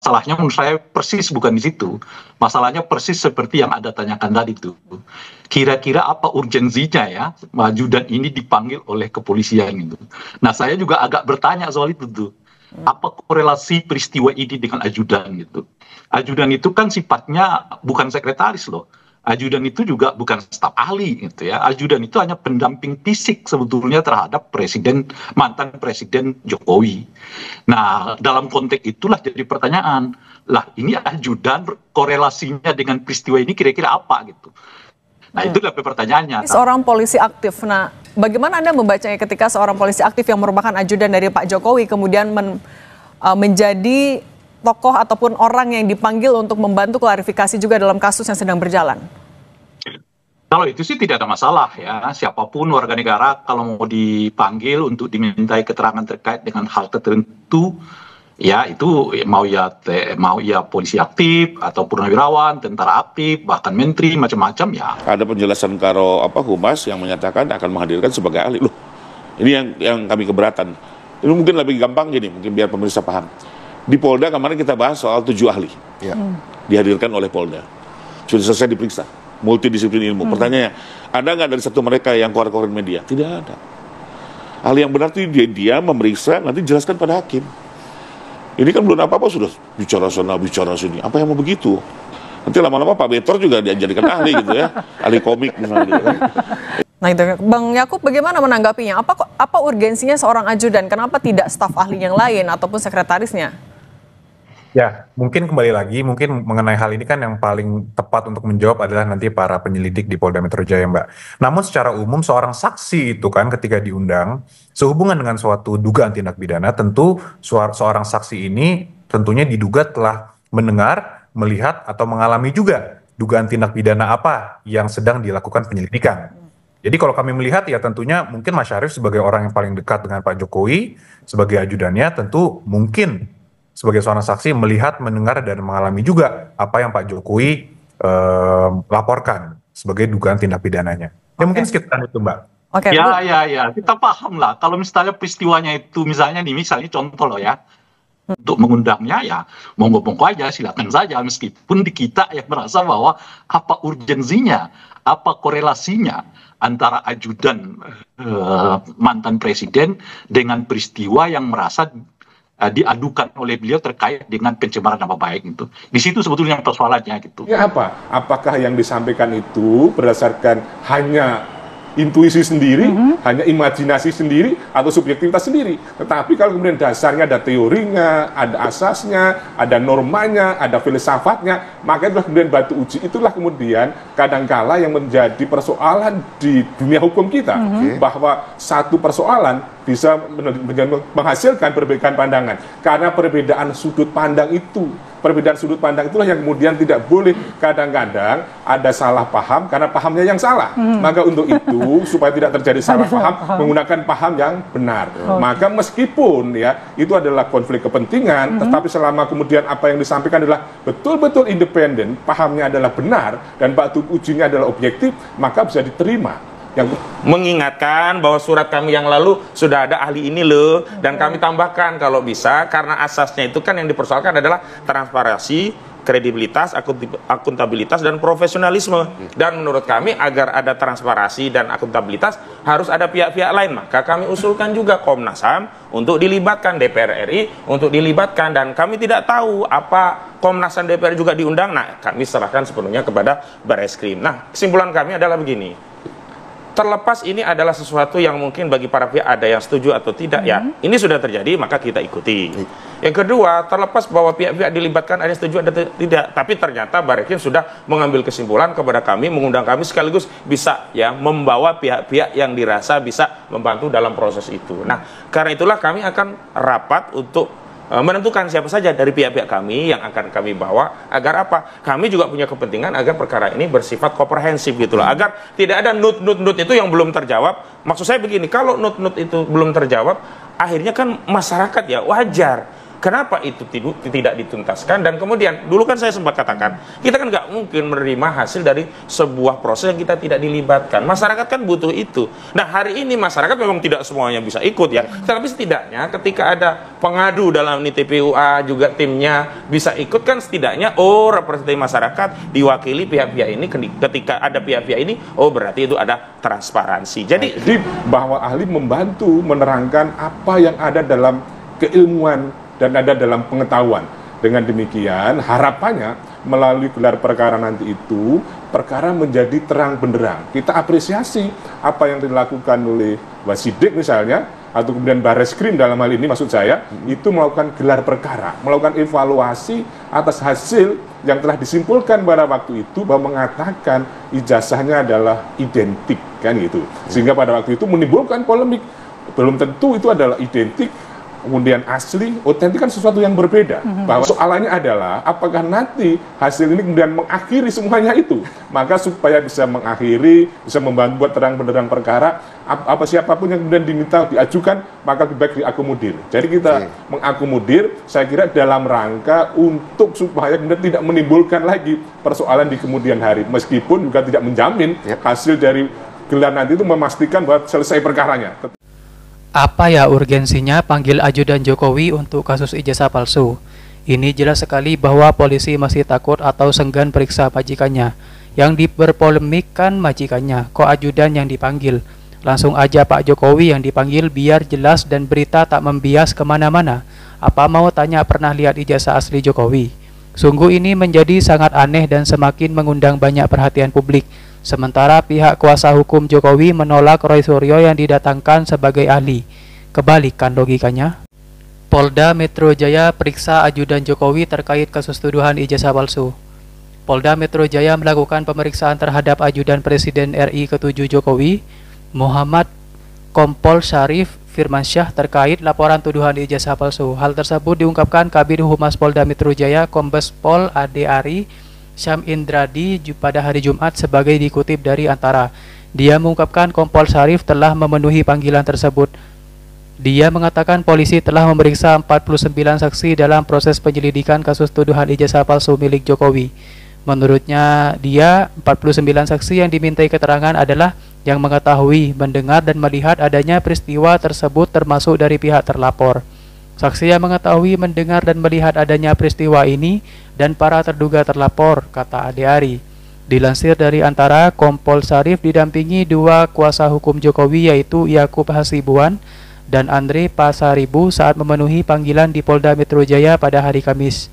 Masalahnya menurut saya persis bukan di situ. Masalahnya persis seperti yang Anda tanyakan tadi tuh. Kira-kira apa urgensinya ya ajudan ini dipanggil oleh kepolisian gitu. Nah saya juga agak bertanya soal itu tuh. Apa korelasi peristiwa ini dengan ajudan gitu. Ajudan itu kan sifatnya bukan sekretaris loh. Ajudan itu juga bukan staf ahli gitu ya. Ajudan itu hanya pendamping fisik sebetulnya terhadap mantan presiden Jokowi. Nah, dalam konteks itulah jadi pertanyaan, lah ini ajudan korelasinya dengan peristiwa ini kira-kira apa gitu. Nah, itu adalah pertanyaannya. Seorang polisi aktif. Nah, bagaimana Anda membacanya ketika seorang polisi aktif yang merupakan ajudan dari Pak Jokowi kemudian menjadi tokoh ataupun orang yang dipanggil untuk membantu klarifikasi juga dalam kasus yang sedang berjalan? Kalau itu sih tidak ada masalah ya. Siapapun warga negara kalau mau dipanggil untuk dimintai keterangan terkait dengan hal tertentu, ya itu mau ya polisi aktif atau purnawirawan, tentara aktif, bahkan menteri macam-macam ya. Ada penjelasan Karo Humas yang menyatakan akan menghadirkan sebagai ahli. Loh, ini yang kami keberatan. Ini mungkin lebih gampang gini, mungkin biar pemirsa paham. Di Polda kemarin kita bahas soal 7 ahli dihadirkan oleh Polda. Sudah selesai diperiksa, multidisiplin ilmu. Pertanyaannya, ada nggak dari satu mereka yang keluar-keluarin media? Tidak ada. Ahli yang benar itu dia memeriksa, nanti jelaskan pada hakim. Ini kan belum apa-apa sudah bicara sana, bicara sini. Apa yang mau begitu? Nanti lama-lama Pak Betor juga dijadikan ahli gitu ya, ahli komik misalnya gitu kan. Nah itu, Bang Yakub bagaimana menanggapinya? Apa urgensinya seorang ajudan? Kenapa tidak staf ahli yang lain ataupun sekretarisnya? Ya, mungkin kembali lagi, mungkin mengenai hal ini kan yang paling tepat untuk menjawab adalah nanti para penyelidik di Polda Metro Jaya, Mbak. Namun secara umum seorang saksi itu kan ketika diundang, sehubungan dengan suatu dugaan tindak pidana, tentu seorang saksi ini tentunya diduga telah mendengar, melihat, atau mengalami juga dugaan tindak pidana apa yang sedang dilakukan penyelidikan. Jadi kalau kami melihat ya tentunya mungkin Mas Syarif sebagai orang yang paling dekat dengan Pak Jokowi, sebagai ajudannya tentu mungkin sebagai seorang saksi melihat, mendengar, dan mengalami juga apa yang Pak Jokowi laporkan sebagai dugaan tindak pidananya. Ya mungkin sekitar itu, Mbak. Ya, kita paham lah. Kalau misalnya peristiwanya itu misalnya contoh loh ya, untuk mengundangnya ya monggo-monggo aja, silakan saja, meskipun di kita yang merasa bahwa apa urgensinya, apa korelasinya antara ajudan mantan presiden dengan peristiwa yang merasa diadukan oleh beliau terkait dengan pencemaran nama baik itu. Di situ sebetulnya persoalannya gitu. Ya apa? Apakah yang disampaikan itu berdasarkan hanya intuisi sendiri, hanya imajinasi sendiri, atau subjektivitas sendiri? Tetapi kalau kemudian dasarnya ada teorinya, ada asasnya, ada normanya, ada filsafatnya, maka itulah kemudian batu uji. Itulah kemudian kadangkala yang menjadi persoalan di dunia hukum kita, bahwa satu persoalan bisa menghasilkan perbedaan pandangan karena perbedaan sudut pandang itu. Perbedaan sudut pandang itulah yang kemudian tidak boleh kadang-kadang ada salah paham karena pahamnya yang salah. Maka untuk itu supaya tidak terjadi salah paham, menggunakan paham yang benar. Maka meskipun ya itu adalah konflik kepentingan, tetapi selama kemudian apa yang disampaikan adalah betul-betul independen, pahamnya adalah benar dan batu ujinya adalah objektif, maka bisa diterima. Yang mengingatkan bahwa surat kami yang lalu sudah ada ahli ini loh, dan kami tambahkan kalau bisa, karena asasnya itu kan yang dipersoalkan adalah transparansi, kredibilitas, akuntabilitas, dan profesionalisme. Dan menurut kami agar ada transparansi dan akuntabilitas harus ada pihak-pihak lain. Maka kami usulkan juga Komnas HAM untuk dilibatkan, DPR RI untuk dilibatkan, dan kami tidak tahu apa Komnas HAM DPR juga diundang. Nah, kami serahkan sepenuhnya kepada Barreskrim. Nah, kesimpulan kami adalah begini. Terlepas ini adalah sesuatu yang mungkin bagi para pihak ada yang setuju atau tidak, ya ini sudah terjadi maka kita ikuti. Yang kedua, terlepas bahwa pihak-pihak dilibatkan ada yang setuju ada tidak, tapi ternyata Barreskrim sudah mengambil kesimpulan kepada kami, mengundang kami sekaligus bisa ya membawa pihak-pihak yang dirasa bisa membantu dalam proses itu. Nah, karena itulah kami akan rapat untuk menentukan siapa saja dari pihak-pihak kami yang akan kami bawa, agar apa? Kami juga punya kepentingan agar perkara ini bersifat komprehensif gitu loh, agar tidak ada nut itu yang belum terjawab. Maksud saya begini, kalau nut itu belum terjawab, akhirnya kan masyarakat ya wajar Kenapa itu tidak dituntaskan? Dan kemudian, dulu kan saya sempat katakan, kita kan nggak mungkin menerima hasil dari sebuah proses yang kita tidak dilibatkan. Masyarakat kan butuh itu. Nah, hari ini masyarakat memang tidak semuanya bisa ikut ya. Tapi setidaknya ketika ada pengadu dalam TPUA, juga timnya bisa ikut kan setidaknya, representasi masyarakat diwakili pihak-pihak ini, ketika ada pihak-pihak ini, berarti itu ada transparansi. Jadi bahwa ahli membantu menerangkan apa yang ada dalam keilmuan dan ada dalam pengetahuan. Dengan demikian, harapannya melalui gelar perkara nanti itu, perkara menjadi terang benderang. Kita apresiasi apa yang dilakukan oleh Wasidik misalnya, atau kemudian Barreskrim dalam hal ini maksud saya, itu melakukan gelar perkara, melakukan evaluasi atas hasil yang telah disimpulkan pada waktu itu, bahwa mengatakan ijazahnya adalah identik, kan gitu. Sehingga pada waktu itu menimbulkan polemik. Belum tentu itu adalah identik, kemudian asli, otentik kan sesuatu yang berbeda. Bahwa soalannya adalah apakah nanti hasil ini kemudian mengakhiri semuanya itu. Maka supaya bisa mengakhiri, bisa membantu buat terang benderang perkara, apa siapapun yang kemudian diminta diajukan, maka lebih baik diakomodir. Jadi kita mengakomodir, saya kira dalam rangka untuk supaya kemudian tidak menimbulkan lagi persoalan di kemudian hari. Meskipun juga tidak menjamin hasil dari gelar nanti itu memastikan bahwa selesai perkaranya. Apa ya urgensinya panggil ajudan Jokowi untuk kasus ijazah palsu? Ini jelas sekali bahwa polisi masih takut atau segan periksa majikannya. Yang diberpolemikkan majikannya, kok ajudan yang dipanggil? Langsung aja Pak Jokowi yang dipanggil biar jelas dan berita tak membias kemana-mana. Apa mau tanya pernah lihat ijazah asli Jokowi? Sungguh ini menjadi sangat aneh dan semakin mengundang banyak perhatian publik. Sementara pihak kuasa hukum Jokowi menolak Roy Suryo yang didatangkan sebagai ahli. Kebalikan logikanya. Polda Metro Jaya periksa ajudan Jokowi terkait kasus tuduhan ijazah palsu. Polda Metro Jaya melakukan pemeriksaan terhadap ajudan Presiden RI ke-7 Jokowi, Muhammad Kompol Syarif Firmansyah, terkait laporan tuduhan ijazah palsu. Hal tersebut diungkapkan Kabid Humas Polda Metro Jaya Kombes Pol Ade Ari Syam Indradi pada hari Jumat, sebagai dikutip dari Antara. Dia mengungkapkan Kompol Syarif telah memenuhi panggilan tersebut. Dia mengatakan polisi telah memeriksa 49 saksi dalam proses penyelidikan kasus tuduhan ijazah palsu milik Jokowi. Menurutnya, 49 saksi yang dimintai keterangan adalah yang mengetahui, mendengar, dan melihat adanya peristiwa tersebut termasuk dari pihak terlapor. Saksi yang mengetahui, mendengar, dan melihat adanya peristiwa ini dan para terduga terlapor, kata Ade Ari. Dilansir dari Antara, Kompol Syarif didampingi dua kuasa hukum Jokowi, yaitu Yakub Hasibuan dan Andre Pasaribu saat memenuhi panggilan di Polda Metro Jaya pada hari Kamis.